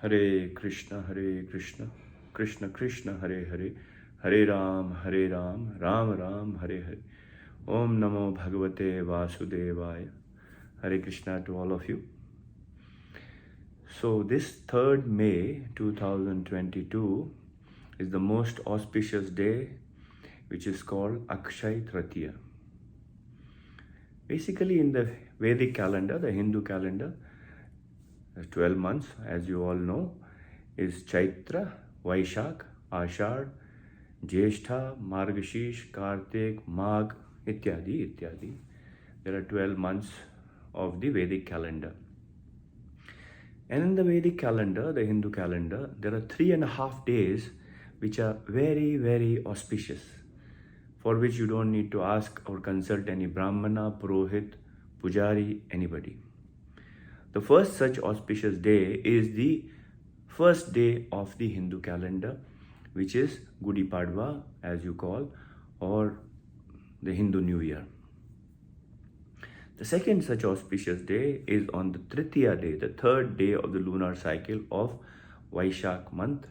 Hare Krishna, Krishna Krishna, Hare Hare, Hare Ram, Ram Ram, Hare Hare. Om Namo Bhagavate Vasudevaya. Hare Krishna to all of you. So this 3rd May 2022 is the most auspicious day, which is called Akshay Tirtiya. Basically, in the Vedic calendar, the Hindu calendar, 12 months, as you all know, is Chaitra, Vaishak, Ashad, Jyeshtha, Margashish, Kartik, Magh, ityadi, ityadi. There are 12 months of the Vedic calendar. And in the Vedic calendar, the Hindu calendar, there are 3.5 days which are very, very auspicious, for which you don't need to ask or consult any Brahmana, Purohit, Pujari, anybody. The first such auspicious day is the first day of the Hindu calendar, which is Gudi Padwa, as you call, or the Hindu New Year. The second such auspicious day is on the Tritiya day, the 3rd day of the lunar cycle of Vaishak month,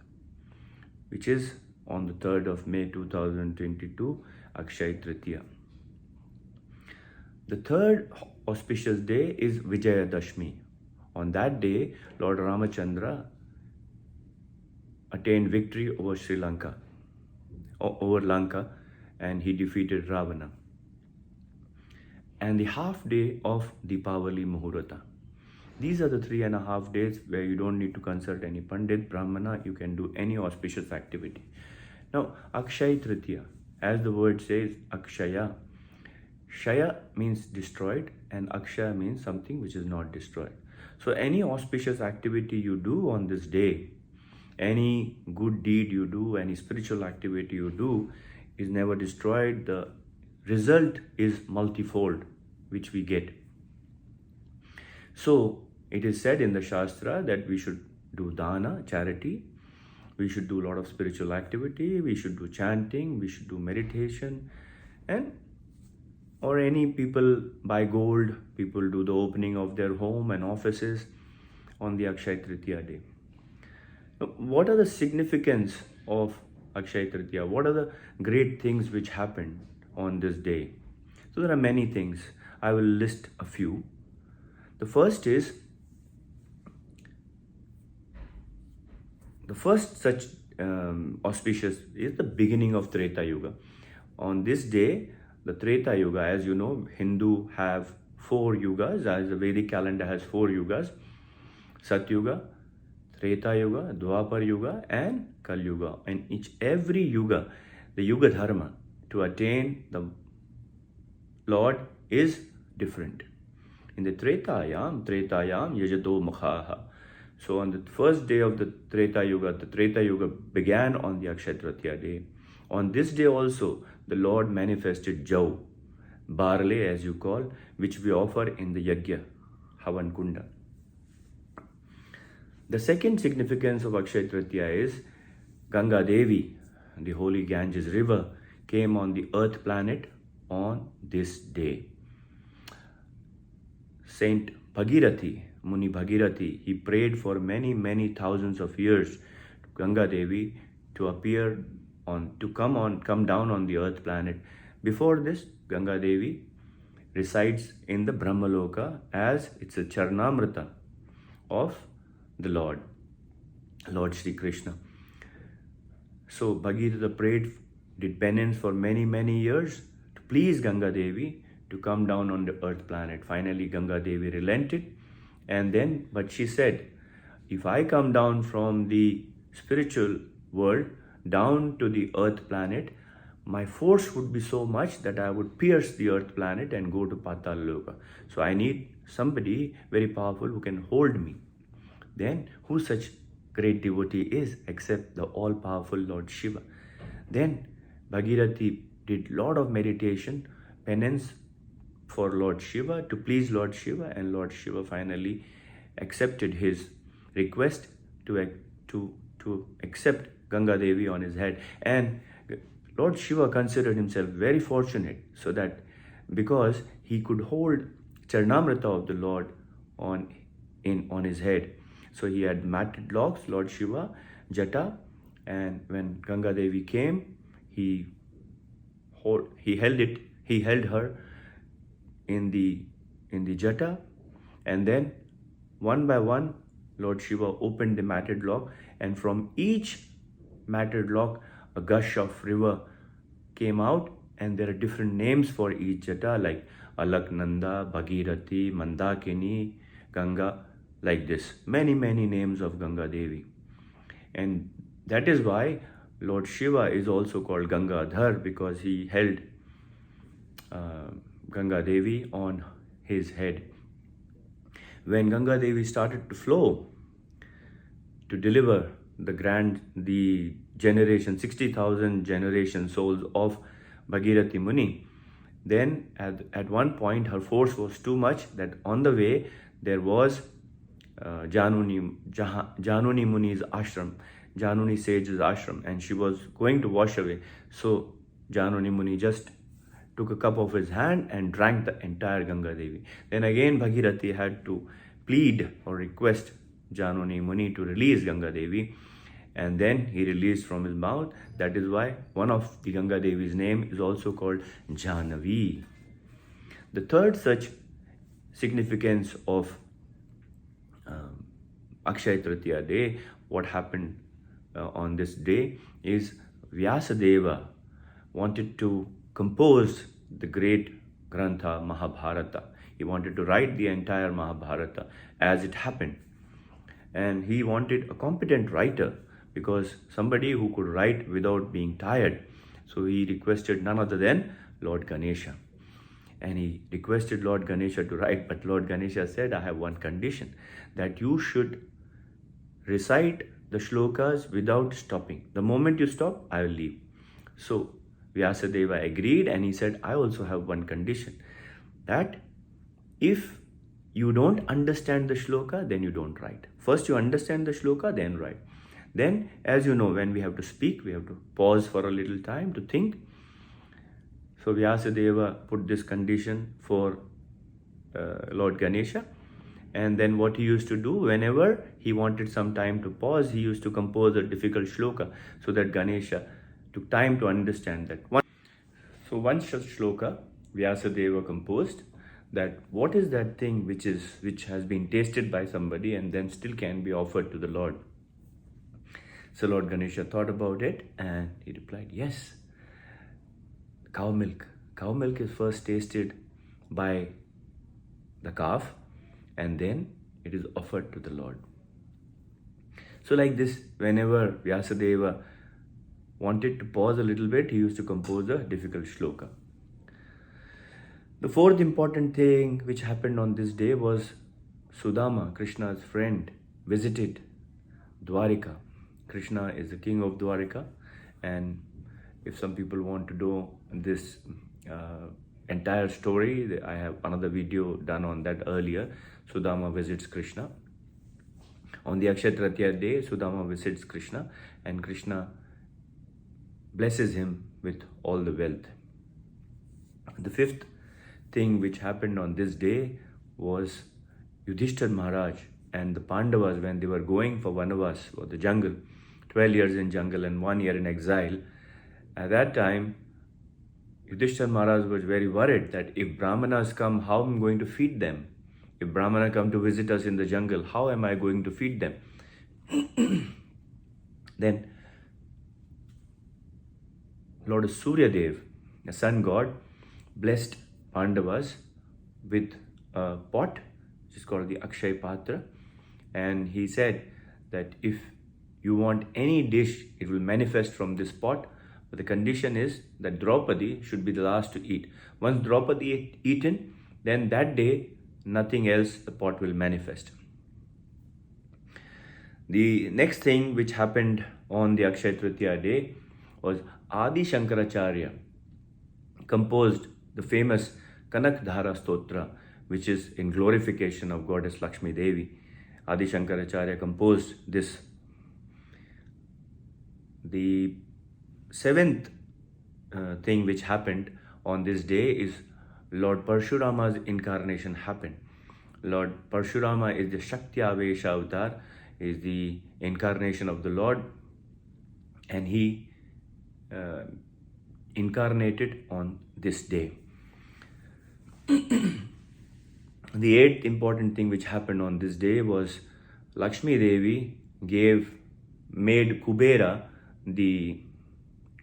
which is on the 3rd of May 2022, Akshay Tirtiya. The third auspicious day is Vijayadashmi. On that day, Lord Ramachandra attained victory over Sri Lanka, over Lanka, and he defeated Ravana. And the half day of Deepavali Muhurata. These are the 3.5 days where you don't need to consult any Pandit, Brahmana, you can do any auspicious activity. Now, Akshay Tirtiya, as the word says, Akshaya. Shaya means destroyed and Akshaya means something which is not destroyed. So any auspicious activity you do on this day, any good deed you do, any spiritual activity you do is never destroyed. The result is multifold, which we get. So it is said in the Shastra that we should do dana, charity, we should do a lot of spiritual activity, we should do chanting, we should do meditation, and or any people buy gold, people do the opening of their home and offices on the Akshay Tirtiya day. Now, what are the significance of Akshay Tirtiya? What are the great things which happened on this day? So there are many things. I will list a few. The first is, the first such auspicious is the beginning of Treta Yuga. On this day, the Treta Yuga, as you know, Hindu have 4 yugas, as the Vedic calendar has 4 yugas: Satyuga, Treta Yuga, Dwapar Yuga, and Kal Yuga. And every yuga, the Yuga Dharma to attain the Lord is different. In the Tretayam Yajato Mukhaha. So on the first day of the Treta Yuga began on the Akshay Tirtiya day. On this day also, the Lord manifested Jau, barley as you call, which we offer in the Yajna, Havan Kunda. The second significance of Akshay Tirtiya is Ganga Devi, the holy Ganges river, came on the earth planet on this day. Saint Bhagirathi, Muni Bhagirathi, he prayed for many, many thousands of years to Ganga Devi to appear on, to come down on the earth planet. Before this, Ganga Devi resides in the Brahmaloka as it's a Charnamrita of the Lord Sri Krishna. So Bhagirathi prayed, did penance for many, many years to please Ganga Devi to come down on the earth planet. Finally, Ganga Devi relented, but she said, if I come down from the spiritual world down to the earth planet, my force would be so much that I would pierce the earth planet and go to Patal Loka. So I need somebody very powerful who can hold me. Then who such great devotee is except the all-powerful Lord Shiva? Then Bhagirathi did lot of meditation, penance for Lord Shiva, to please Lord Shiva, and Lord Shiva finally accepted his request to accept Ganga Devi on his head. And Lord Shiva considered himself very fortunate, so that because he could hold Charnamrita of the Lord on his head. So he had matted locks, Lord Shiva, Jata, and when Ganga Devi came, he held her in the Jata, and then one by one, Lord Shiva opened the matted lock, and from each matted lock, a gush of river came out, and there are different names for each Jata, like Alaknanda, Bhagirathi, Mandakini, Ganga, like this. Many, many names of Ganga Devi. And that is why Lord Shiva is also called Gangadhar, because he held Ganga Devi on his head. When Ganga Devi started to flow to deliver the generation, 60,000 generation souls of Bhagirathi Muni, then at one point her force was too much that on the way there was Januni Muni's ashram, Januni sage's ashram, and she was going to wash away. So Januni Muni just took a cup of his hand and drank the entire Ganga Devi. Then again Bhagirathi had to plead or request Januni Muni to release Ganga Devi, and then he released from his mouth. That is why one of the Ganga Devi's name is also called Jahnavi. The third such significance of Akshay Tirtiya day, what happened on this day, is Vyasadeva wanted to compose the great Grantha Mahabharata. He wanted to write the entire Mahabharata as it happened. And he wanted a competent writer, because somebody who could write without being tired. So he requested none other than Lord Ganesha. And he requested Lord Ganesha to write, but Lord Ganesha said, I have one condition, that you should recite the shlokas without stopping. The moment you stop, I will leave. So Vyasadeva agreed, and he said, I also have one condition, that if you don't understand the shloka, then you don't write. First you understand the shloka, then write. Then, as you know, when we have to speak, we have to pause for a little time to think. So Vyasadeva put this condition for Lord Ganesha. And then what he used to do, whenever he wanted some time to pause, he used to compose a difficult shloka, so that Ganesha took time to understand that. So one such shloka Vyasadeva composed, that what is that thing which has been tasted by somebody and then still can be offered to the Lord. So Lord Ganesha thought about it, and he replied, yes, cow milk. Cow milk is first tasted by the calf, and then it is offered to the Lord. So like this, whenever Vyasadeva wanted to pause a little bit, he used to compose a difficult shloka. The fourth important thing which happened on this day was Sudama, Krishna's friend, visited Dwarika. Krishna is the king of Dwarika, and if some people want to know this entire story, I have another video done on that earlier. Sudama visits Krishna. On the Akshay Tirtiya day, Sudama visits Krishna, and Krishna blesses him with all the wealth. The fifth thing which happened on this day was Yudhishthir Maharaj and the Pandavas, when they were going for Vanavas, or the jungle, 12 years in jungle and 1 year in exile. At that time, Yudhishthir Maharaj was very worried that if Brahmanas come, how am I going to feed them? If Brahmana come to visit us in the jungle, how am I going to feed them? Then Lord Surya Dev, the sun god, blessed Pandavas with a pot, which is called the Akshay Patra, and he said that if you want any dish, it will manifest from this pot, but the condition is that Draupadi should be the last to eat. Once Draupadi eaten, then that day nothing else, the pot will manifest. The next thing which happened on the Akshay Tirtiya day was Adi Shankaracharya composed the famous Kanakdhara Stotra, which is in glorification of Goddess Lakshmi Devi. Adi Shankaracharya composed this. The seventh thing which happened on this day is Lord Parshurama's incarnation happened. Lord Parshurama is the Shakti Avesha avatar, is the incarnation of the Lord, and he incarnated on this day. The eighth important thing which happened on this day was Lakshmi Devi made Kubera the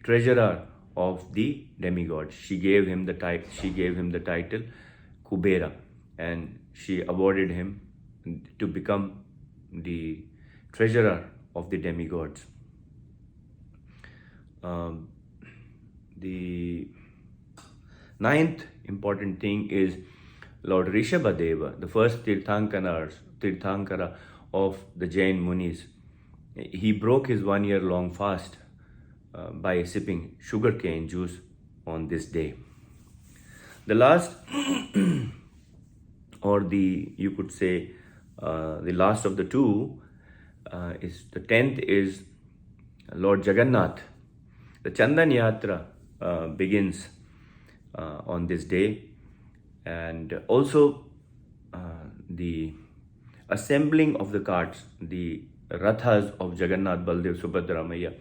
treasurer of the demigod. She gave him the title Kubera, and she awarded him to become the treasurer of the demigods. The ninth important thing is Lord Rishabhadeva, the first Tirthankara of the Jain Munis. He broke his 1 year long fast by sipping sugarcane juice on this day. The last, or you could say, the last of the two, is the 10th is Lord Jagannath. The Chandan Yatra begins on this day, and also the assembling of the carts, the rathas of Jagannath, Baldev, Subhadra, Maya,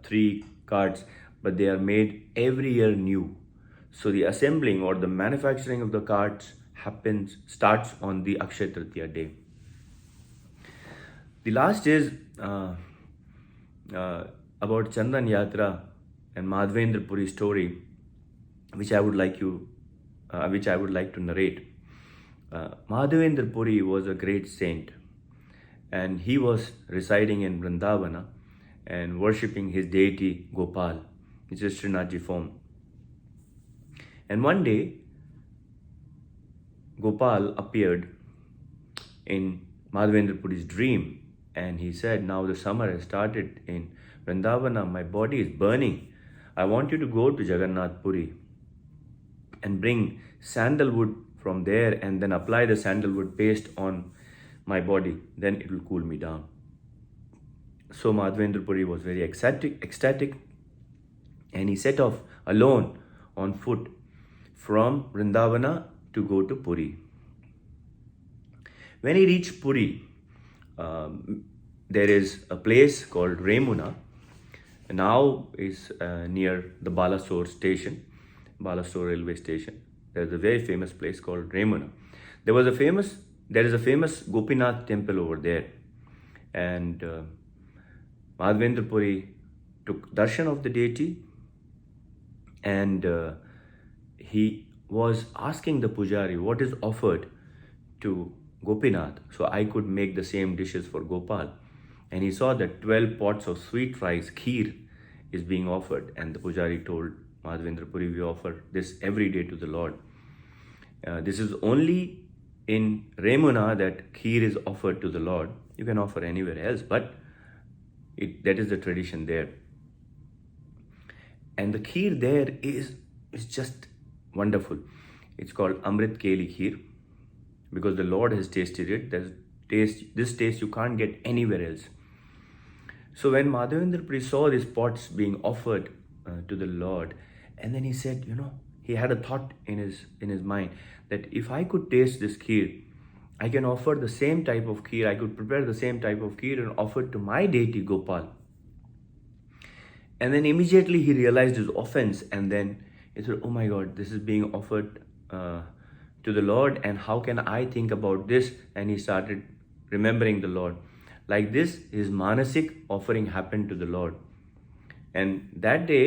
3 carts, but they are made every year new. So the assembling or the manufacturing of the carts starts on the Akshay Tirtiya day. The last is about Chandan Yatra and Madhvendra Puri story, which I would like to narrate. Madhvendra Puri was a great saint, and he was residing in Vrindavana and worshipping his deity Gopal, which is Srinathji form. And one day, Gopal appeared in Madhvendra Puri's dream, and he said, "Now the summer has started in Vrindavana, my body is burning. I want you to go to Jagannath Puri and bring sandalwood from there and then apply the sandalwood paste on my body, then it will cool me down." So Madhvendra Puri was very ecstatic, and he set off alone on foot from Vrindavana to go to Puri. When he reached Puri, there is a place called Remuna. Now is near the Balasore station, Balasore railway station. There is a very famous place called Remuna. There is a famous Gopinath temple over there, and Madhvendra Puri took darshan of the deity, and he was asking the pujari what is offered to Gopinath, so I could make the same dishes for Gopal. And he saw that 12 pots of sweet rice, kheer, is being offered, and the pujari told Madhvendra Puri, "We offer this every day to the Lord. This is only in Remuna that kheer is offered to the Lord. You can offer anywhere else, but that is the tradition there." And the kheer there is just wonderful. It's called Amrit Keli Kheer, because the Lord has tasted it. This taste you can't get anywhere else. So when Madhvendra Puri saw these pots being offered to the Lord, and then he said, he had a thought in his mind that if I could taste this kheer, I can offer the same type of kheer. I could prepare the same type of kheer and offer it to my deity Gopal. And then immediately he realized his offense, and then he said, "Oh my God, this is being offered to the Lord, and how can I think about this?" And he started remembering the Lord. Like this, his manasik offering happened to the Lord. And that day,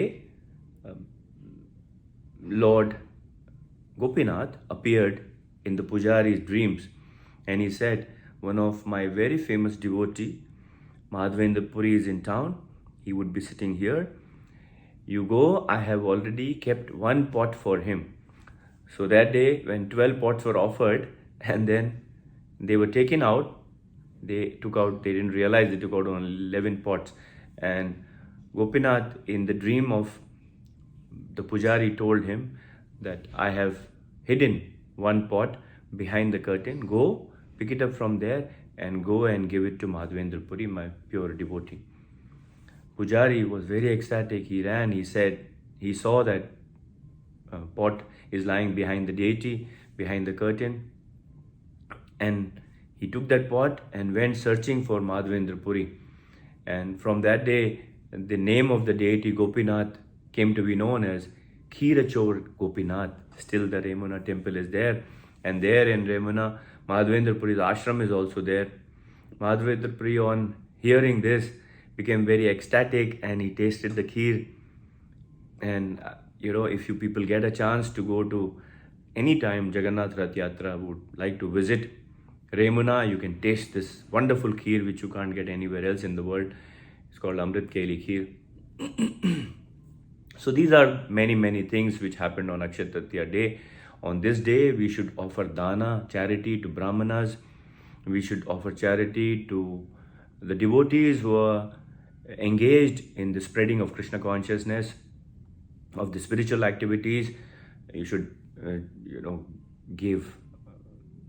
Lord Gopinath appeared in the pujari's dreams, and he said, "One of my very famous devotee, Madhvendra Puri, is in town. He would be sitting here. You go, I have already kept 1 pot for him." So that day, when 12 pots were offered, and then they were taken out, they didn't realize they took out only 11 pots. And Gopinath, in the dream of the pujari, told him that, "I have hidden 1 pot behind the curtain. Go, pick it up from there, and go and give it to Madhvendra Puri, my pure devotee." Pujari was very ecstatic. He ran. He said he saw that pot is lying behind the deity, behind the curtain, and he took that pot and went searching for Madhvendra Puri. And from that day, the name of the deity Gopinath came to be known as Kheerachor Gopinath. Still, the Remuna temple is there, and there in Remuna, Madhvendra Puri's ashram is also there. Madhvendra Puri, on hearing this, became very ecstatic and he tasted the kheer. And if you people get a chance to go to any time Jagannath Rath Yatra, would like to visit Remuna, you can taste this wonderful kheer which you can't get anywhere else in the world. It's called Amrit Keli Kheer. So these are many things which happened on Akshay Tirtiya day. On this day, we should offer dana, charity to brahmanas. We should offer charity to the devotees who are engaged in the spreading of Krishna consciousness, of the spiritual activities. You should, give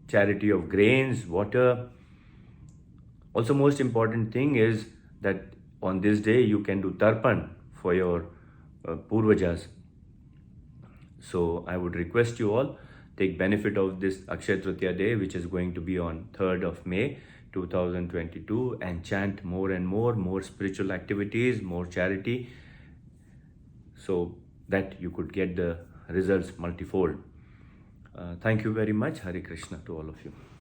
charity of grains, water. Also, most important thing is that on this day you can do tarpan for your purvajas. So I would request you all take benefit of this Akshay Tritiya day, which is going to be on 3rd of May 2022, and chant more and more spiritual activities, more charity, so that you could get the results multifold. Thank you very much. Hare Krishna to all of you.